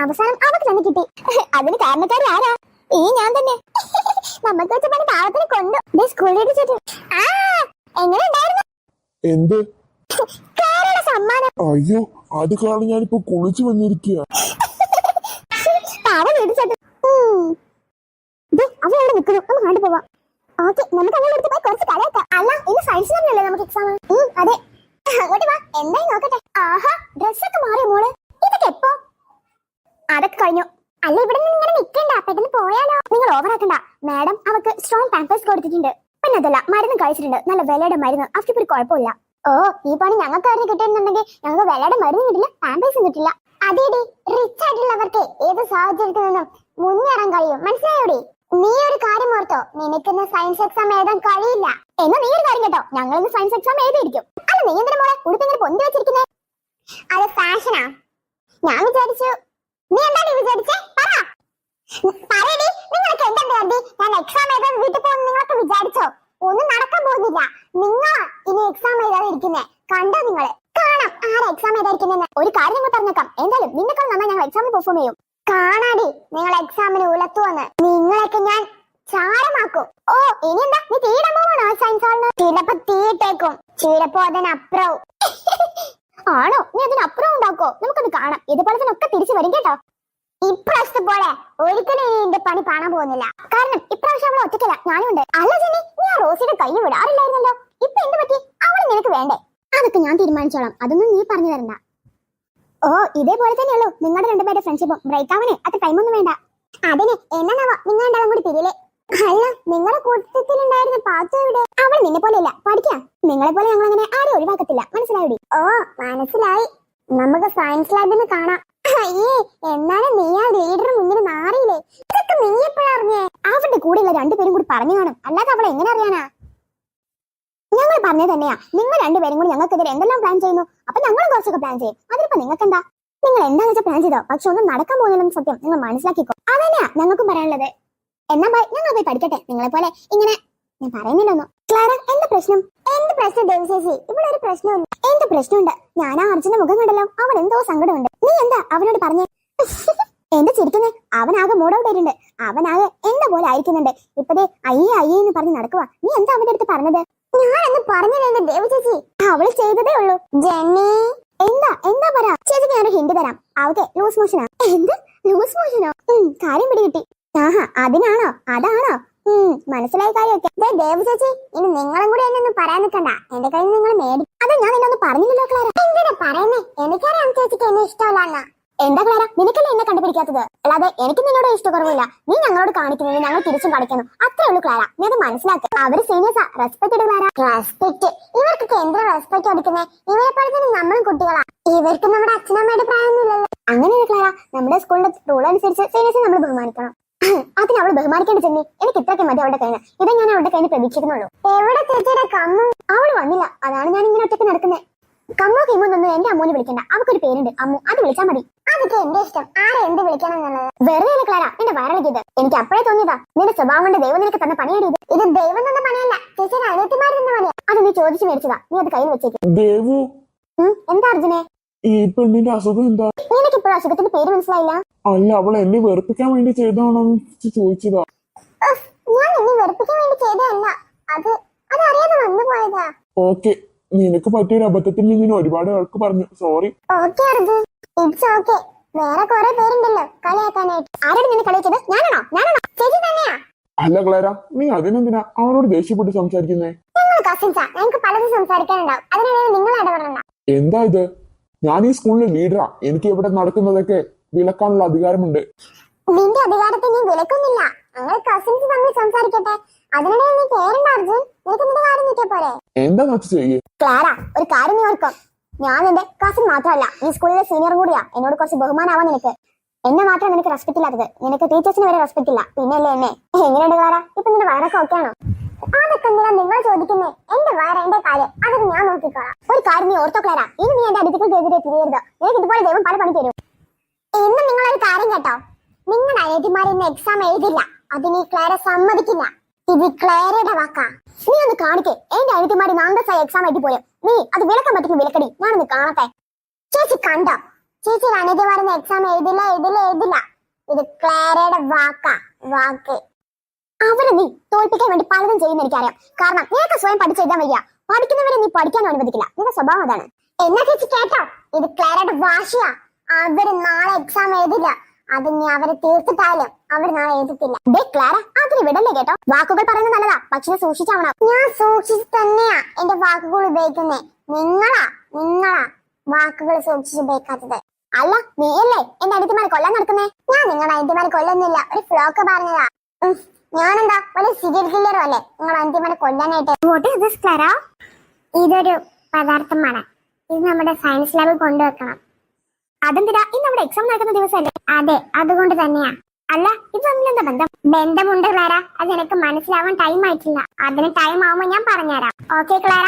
അവസാനം അവർക്ക് തന്നെ കിട്ടി. അതിന് കാരണക്കാരി ആരാ? ഈ ഞാൻ തന്നെ. നമുക്ക് വെച്ച പണി പാവത്തിന് കൊണ്ടു. സ്കൂളിലേക്ക് ചേട്ടു. എങ്ങനെ ഉണ്ടായിരുന്നു? എന്ത് കേരള സമ്മാനം? അയ്യോ, അത് കാരണം ഞാനിപ്പോ കുളിച്ചു വന്നിരിക്കുക. പാവം വീട് ചേട്ടു. അവ എവിടെ നിൽക്കുന്നു? നമുക്ക് കണ്ടു പോവാം. ഓക്കെ, നമുക്ക് അങ്ങനെ എടുത്ത് പോയി കുറച്ച് കളിയാക്കാം. അല്ല, ഇന്ന് സയൻസ് തന്നെയല്ലേ നമുക്ക് എക്സാം? അതെ. അങ്ങോട്ട് വാ, എന്തായി നോക്കട്ടെ. ആഹാ, ഡ്രസ്സൊക്കെ മാറിയ മോള്. ഇതൊക്കെ എപ്പോ? അതൊക്കെ കഴിഞ്ഞു. അല്ല, ഇവിടെ നിന്ന് ഇങ്ങനെ നിൽക്കണ്ട, പെട്ടെന്ന് പോയാലോ? നിങ്ങൾ ഓവറാക്കണ്ട. മാഡം അവക്ക് സ്ട്രോങ് പാമ്പേഴ്സ് കൊടുത്തിട്ടുണ്ട്. പിന്നെ അതല്ല, മരുന്ന് കഴിച്ചിട്ടുണ്ട്, നല്ല വിലയുടെ മരുന്ന്. അവർക്ക് ഒരു കുഴപ്പമില്ല. ഓ, ഈ പണി ഞങ്ങൾക്ക് ആരും കിട്ടുന്നുണ്ടെങ്കിൽ ഞങ്ങൾക്ക് വിലയുടെ മരുന്ന് കിട്ടില്ല, പാമ്പേഴ്സും കിട്ടില്ല. അതേടി, റിച്ച് ആയിട്ടുള്ളവർക്ക് ഏത് സാഹചര്യത്തിൽ നിന്നും മുന്നേറാൻ കഴിയും, മനസ്സിലായോടി? നീ ഒരു കാര്യം ഓർത്തോ, നിനക്കിന്ന് സയൻസ് എക്സാം എഴുതാൻ കഴിയില്ല. എന്നാ നീ ഒരു കാര്യം കേട്ടോ, ഞങ്ങൾ ഇന്ന് സയൻസ് എക്സാം എഴുതിയിരിക്കും. അല്ല, നീ എന്തിനാ മോളെ ഉടുപ്പിങ്ങനെ പൊന്തി വെച്ചിരിക്കുന്നേ? അത് ഫാഷനാ. ഞാൻ വിചാരിച്ചു. നീ എന്താണ് വിചാരിച്ചേ? പറയടി, നിങ്ങൾക്ക് എന്താ കരുതി ഞാൻ എക്സാം എഴുതാൻ വീട്ടിൽ പോകുന്ന നിങ്ങളൊക്കെ വിചാരിച്ചോ? ഒന്നും നടക്കാൻ പോകുന്നില്ല. നിങ്ങളാ ഇനി എക്സാം എഴുതാതെ ഇരിക്കുന്നേ. കണ്ടോ നിങ്ങള്? കാണാം ആരാ എക്സാം എഴുതാതിരിക്കുന്നെന്ന്. ഒരു കാര്യം നിങ്ങൾ പറഞ്ഞേക്കാം, എന്തായാലും നിന്നെക്കാൾ നന്നായി ഞങ്ങൾ എക്സാമിന് പെർഫോം ചെയ്യും. കാണാടി നിങ്ങൾ എക്സാമിന് ഉലത്തുവന്ന്. നിങ്ങളൊക്കെ ഞാൻ ചാരമാക്കും. ഓ, ഇനി എന്താ നീ തീയിടാൻ പോവാണോ സയൻസ് ഹാളിന്? ചിലപ്പോ തീയിട്ടേക്കും, ചിലപ്പോ അതിനപ്പുറവും. ആണോ? നീ അതിനപ്പുറം ഉണ്ടാക്കോ? നമുക്കത് കാണാം. ഇതുപോലെ തന്നെ ഒക്കെ തിരിച്ചു വരും കേട്ടോ. ഇപ്രാവശ്യത്തെ പോലെ ഒരിക്കലും ഇനി എന്റെ പണി കാണാൻ പോകുന്നില്ല. കാരണം ഇപ്രാവശ്യം അവളെ ഒറ്റയ്ക്കല്ല, ഞാനുണ്ട്. അല്ല ജെന്നി, നീ ആ റോസിയുടെ കൈ വിടാറില്ലായിരുന്നല്ലോ. ഇപ്പൊ എന്ത് പറ്റി? അവള് നിനക്ക് വേണ്ടേ? അതൊക്കെ ഞാൻ തീരുമാനിച്ചോളാം, അതൊന്നും നീ പറഞ്ഞു തരണ്ട. ഓ, ഇതേപോലെ തന്നെയുള്ളൂ നിങ്ങളുടെ രണ്ടുപേരുടെ ഫ്രണ്ട്ഷിപ്പും. ബ്രേക്ക് ആവാനേ അത്ര ടൈമൊന്നും വേണ്ട. അതിന് എന്നാ നിങ്ങൾ രണ്ടാളും കൂടി തിരിയില്ലേ? അല്ല, നിങ്ങളുടെ കൂട്ടത്തിലുണ്ടായിരുന്ന പാത്തു എവിടെ? അവൾ നിന്നെ പോലെയല്ല, പഠിക്കാം. നിങ്ങളെ പോലെ ഞങ്ങൾ അങ്ങനെ ആരും ഒഴിവാക്കത്തില്ല, മനസ്സിലായി? ഓ, മനസ്സിലായി. നമുക്ക് സയൻസ് ലാബിൽ കാണാം. അയ്യേ, എന്നാലും നീ ആ ലീഡർ മുന്നിൽ മാറിയില്ലേ? ഇതൊക്കെ നീ എപ്പോഴാ അറിഞ്ഞേ? അവരുടെ കൂടെയുള്ള രണ്ടുപേരും കൂടി പറഞ്ഞു കാണും, അല്ലാതെ അവളെ എങ്ങനെ അറിയാനാ? ഞങ്ങൾ പറഞ്ഞത് തന്നെയാ, നിങ്ങൾ രണ്ടുപേരും കൂടി ഞങ്ങൾക്കെതിരെ എന്തെല്ലാം പ്ലാൻ ചെയ്യുന്നു. അപ്പൊ ഞങ്ങളും കുറച്ചൊക്കെ പ്ലാൻ ചെയ്യും. അതിനിപ്പോ നിങ്ങൾക്ക് എന്താ? നിങ്ങൾ എന്താന്ന് വെച്ചാൽ പ്ലാൻ ചെയ്തോ, പക്ഷെ ഒന്നും നടക്കാൻ പോകുന്നില്ലെന്ന് സത്യം നിങ്ങൾ മനസ്സിലാക്കിക്കോ. അതന്നെയാ ഞങ്ങൾക്കും പറയാനുള്ളത്. എന്നാ ബൈ, ഞങ്ങൾ പോയി പഠിക്കട്ടെ. നിങ്ങളെ പോലെ ഇങ്ങനെ ഞാൻ പറയുന്നില്ലെന്നോ. ക്ലാര, എന്താ പ്രശ്നം? എന്ത് പ്രശ്നം ദേവശേഷി? ഇവിടെ ഒരു പ്രശ്നമില്ല. എന്ത് പ്രശ്നമുണ്ട്? ഞാൻ ആ അർജുന്റെ മുഖം കണ്ടല്ലോ, അവൻ എന്തോ സങ്കടമുണ്ട്. നീ എന്താ അവനോട് പറഞ്ഞേ? എന്ത് ചിരിക്കുന്നേ? അവനാകെ മൂഡ് ഔട്ട് ആയിട്ടുണ്ട്. അവനാകെ എന്താ പോലെ അയക്കുന്നുണ്ട്. ഇപ്പതേ അയ്യേ അയ്യേ എന്ന് പറഞ്ഞ് നടക്കുക. നീ എന്താ അവന്റെ അടുത്ത് പറഞ്ഞത്? ഞാനൊന്ന് പറഞ്ഞില്ലേ ദേവചേച്ചി, അവള് ചെയ്തതേ ഉള്ളൂ. ജെന്നി, എന്താ എന്താ പറ ചേച്ചിക്ക്. ഞാനൊരു ഹിന്റ് തരാം. അവക്ക് ലൂസ് മോഷനാ. എന്ത് ലൂസ് മോഷനോ? കാര്യം പിടികിട്ടി. ആഹാ, അതിനാണോ? അതാണോ? മനസ്സിലായ കാര്യമൊക്കെ. ദേവചേച്ചി, ഇനി നിങ്ങളും കൂടി എന്നെ ഒന്നും പറയാൻ നിൽക്കണ്ട. എന്റെ കയ്യിൽ നിങ്ങൾ മേടി. അത് ഞാൻ നിന്നൊന്നും പറഞ്ഞില്ലല്ലോ ക്ലാര. എന്തിനാ പറയുന്നേ? എനിക്കറിയാം ചേച്ചിക്ക് എന്നെ ഇഷ്ടമല്ല. എന്താ ക്ലാര, നിനക്കല്ലേ എന്നെ കണ്ടുപിടിക്കാത്തത്? അല്ലാതെ എനിക്ക് നിന്നോട് ഇഷ്ടക്കുറവില്ല. നീ ഞങ്ങളോട് കാണിക്കുന്നത് ഞങ്ങൾ തിരിച്ചും കാണിക്കുന്നു, അത്രേ ഉള്ളൂ ക്ലാര. നീ അത് മനസ്സിലാക്കുക. അവര് സീനിയേഴ്സാ, റെസ്പെക്ട് ഇടുക ക്ലാര. റെസ്പെക്ട്? ഇവർക്കൊക്കെ എന്തിനാ റെസ്പെക്ട് കൊടുക്കുന്നേ? ഇവരെ പോലെ തന്നെ നമ്മളും കുട്ടികളാ. ഇവർക്ക് നമ്മുടെ അച്ഛനമ്മയുടെ പ്രായമൊന്നുമില്ലല്ലോ. അങ്ങനെയാണ് ക്ലാര, നമ്മുടെ സ്കൂളിന്റെ റൂൾ അനുസരിച്ച് സീനിയേഴ്സിനെ നമ്മൾ ബഹുമാനിക്കണം. അതിന് അവള് ബഹുമാനിക്കേണ്ട ചെന്നി. എനിക്ക് ഇത്രയൊക്കെ മതി അവളുടെ കയ്യിൽ. ഇത് ഞാൻ അവളുടെ കയ്യിൽ പ്രതീക്ഷിക്കുന്നുള്ളൂ. എവിടെ ചേച്ചിയുടെ കമ്മു? അവള് വന്നില്ല, അതാണ് ഞാൻ ഇങ്ങനെ ഒറ്റയ്ക്ക് നടക്കുന്നത്. കമ്മോ കിമ്മൊന്നും എന്റെ അമ്മൂനെ വിളിക്കണ്ട. അവക്കൊരു പേരുണ്ട്, അമ്മു. അത് വിളിച്ചാൽ മതി. അതൊക്കെ എന്റെ ഇഷ്ടം, ആരെ എന്ത് വിളിക്കണം എന്നുള്ളത്. വെറുതെ ക്ലാര എന്റെ വയറിളക്കിയത്. എനിക്ക് അപ്പോഴേ തോന്നിയതാ നിന്റെ സ്വഭാവം കൊണ്ട് ദൈവം നിനക്ക് തന്നെ പണിയാടിയത്. ഇത് ദൈവം തന്ന പണിയല്ല, ചേച്ചിയുടെ അനിയത്തിമാർ തന്ന പണിയാ. അത് നീ ചോദിച്ചു മേടിച്ചതാ. നീ അത് കയ്യിൽ വെച്ചേക്കും. എന്താ അർജുനെ? ഈ പെണ്ണിന്റെ അസുഖം എന്താ? നിനക്ക് ഇപ്പോഴും അസുഖത്തിന്റെ പേര് മനസ്സിലായില്ല? അല്ല, അവൾ എന്നെ വെറുപ്പിക്കാൻ വേണ്ടി ചെയ്താണോ ചോദിച്ചതാ. ഞാൻ എന്നെ വെറുപ്പിക്കാൻ വേണ്ടി ചെയ്തതല്ല, അതറിയാതെ വന്നു പോയതാ. ഓക്കെ, നിനക്ക് പറ്റിയൊരു അബദ്ധത്തിൽ നിന്ന് ഒരുപാട് ആൾക്ക് പറഞ്ഞു. Sorry. Okay Arjun, it's okay. വേറെ കുറെ പേരുണ്ടല്ലോ കളിയാക്കാനായിട്ട്. ആരോട് നിന്നെ കളിയാക്കിയത്? ഞാനാണോ? ചേച്ചി തന്നെയാ. അല്ല ക്ലാര, നീ അതിനെന്തിനാ അവനോട് ദേഷ്യപ്പെട്ട് സംസാരിക്കുന്നേ? ഞങ്ങൾ കസിൻസാ, ഞങ്ങൾക്ക് പലതും സംസാരിക്കാനുണ്ടാവും. അതിനിടയിൽ നിങ്ങൾ ഇടപെടണ്ട. എന്താ ഇത്? ഞാൻ ഈ സ്കൂളിലെ ലീഡറാ. എനിക്ക് ഇവിടെ നടക്കുന്നതൊക്കെ വിലക്കാനുള്ള അധികാരമുണ്ട്. നിന്റെ അധികാരത്തെ നീ വിലക്കൊന്നില്ല. ഞങ്ങൾ കസിൻസ് തമ്മിൽ സംസാരിക്കട്ടെ. അതിനിടയിൽ നീ കേറണ്ട അർജുൻ. നിനക്ക് നിന്റെ കാര്യം നിൽക്കിയ പോരെ? എന്താ നച്ചു ചെയ്യേ? ക്ലാര, ഒരു കാര്യം നീ ഓർക്കും. ഞാൻ എന്റെ കസിൻ മാത്രമല്ല, ഈ സ്കൂളിലെ സീനിയറും കൂടിയാ. എന്നോട് കുറച്ച് ബഹുമാനാവാൻ നിനക്ക്. എന്നെ മാത്രം നിനക്ക് റെസ്പെക്ട് ഇല്ലാത്തത്. നിനക്ക് ടീച്ചേഴ്സിന് വരെ റെസ്പെക്ട് ഇല്ല, പിന്നല്ലേ എന്നെ? എങ്ങനെയുണ്ട് ക്ലാര? ഇപ്പൊ നിന്റെ വയറൊക്കെ ഓക്കെയാണോ? അതൊക്കെ എന്തിനാ നിങ്ങൾ ചോദിക്കുന്നേ? എന്റെ വയറ് എന്റെ കാര്യം, അതൊക്കെ ഞാൻ നോക്കിക്കോളാം. ഒരു കാര്യം നീ ഓർത്തോ ക്ലാര, ഇനി നീ എന്റെ അടുത്തേക്ക് എതിരെ തിരിയരുത്. നിനക്ക് ഇതുപോലെ ദൈവം പല പണി തരും. എന്നും നിങ്ങളൊരു കാര്യം കേട്ടോ, നിങ്ങളുടെ അനിയത്തിമാർ ഇന്ന് എക്സാം എഴുതില്ല. അതിന് ഈ ക്ലാര സമ്മതിക്കില്ല. ഇത് ക്ലാരയുടെ വാക്കാ. നീ ഒന്ന് കാണിക്കേ. എന്റെ അനിയത്തിമാര് നാന്തസായി എക്സാം എഴുതി പോലും നീ അത് വിളക്കാൻ പറ്റുന്ന വിലക്കടി. ഞാനൊന്ന് കാണട്ടെ. ചേച്ചി കണ്ടോ? ചേച്ചി അനിത പറഞ്ഞ എക്സാം എഴുതില്ല. ഇത് ക്ലാരയുടെ വാക്ക്. അവരെ നീ തോൽപ്പിക്കാൻ വേണ്ടി പലതും ചെയ്യുന്ന എനിക്കറിയാം. കാരണം നിനക്ക് സ്വയം പഠിച്ചെഴുതാൻ വയ്യ. പഠിക്കുന്നവരെ നീ പഠിക്കാൻ അനുവദിക്കില്ല. നിന്റെ സ്വഭാവം അതാണ്. എന്നാ ചേച്ചി കേട്ടോ, ഇത് ക്ലാരയുടെ വാശിയാ. അവര് നാളെ എക്സാം എഴുതില്ല. അത് നീ അവരെ തീർത്തിട്ടായാലും അവർ നാളെ എഴുതത്തില്ല. ഡേ ക്ലാര, അതിന് വിടല്ലേ കേട്ടോ. വാക്കുകൾ പറയുന്നത് നല്ലതാ, പക്ഷെ സൂക്ഷിച്ചാവണം. ഞാൻ സൂക്ഷിച്ച് തന്നെയാ എന്റെ വാക്കുകൾ ഉപയോഗിക്കുന്നേ. നിങ്ങളാ വാക്കുകൾ സൂക്ഷിച്ച് ഉപയോഗിക്കാത്തത്. അല്ല നീയല്ലേ എന്റെ അനിയത്തിമാരെ കൊല്ലാൻ നടക്കുന്നേ. ഞാൻ നിങ്ങളുടെ അനിയത്തിമാരെ കൊല്ലുന്നില്ല, ഒരു ഫ്ലോക്ക് പറഞ്ഞതാ. ഞാനെന്താ വലിയ സീരിയൽ കില്ലറും അല്ലേ നിങ്ങളുടെ അനിയത്തിമാരെ കൊല്ലാനായിട്ട്. ഇതൊരു പദാർത്ഥമാണ്. ഇത് നമ്മുടെ സയൻസ് ലാബിൽ കൊണ്ടുവെക്കണം. അതെന്തിനാ? ഇന്ന് നമ്മുടെ എക്സാം നടക്കുന്ന ദിവസമല്ലേ? അതെ, അതുകൊണ്ട് തന്നെയാ. അല്ല ഇത് തമ്മിലെന്താ ബന്ധമുണ്ട് ക്ലാര. അത് എനിക്ക് മനസ്സിലാവാൻ ടൈം ആയിട്ടില്ല. അതിന് ടൈം ആവുമ്പോ ഞാൻ പറഞ്ഞുതരാം. Okay Clara?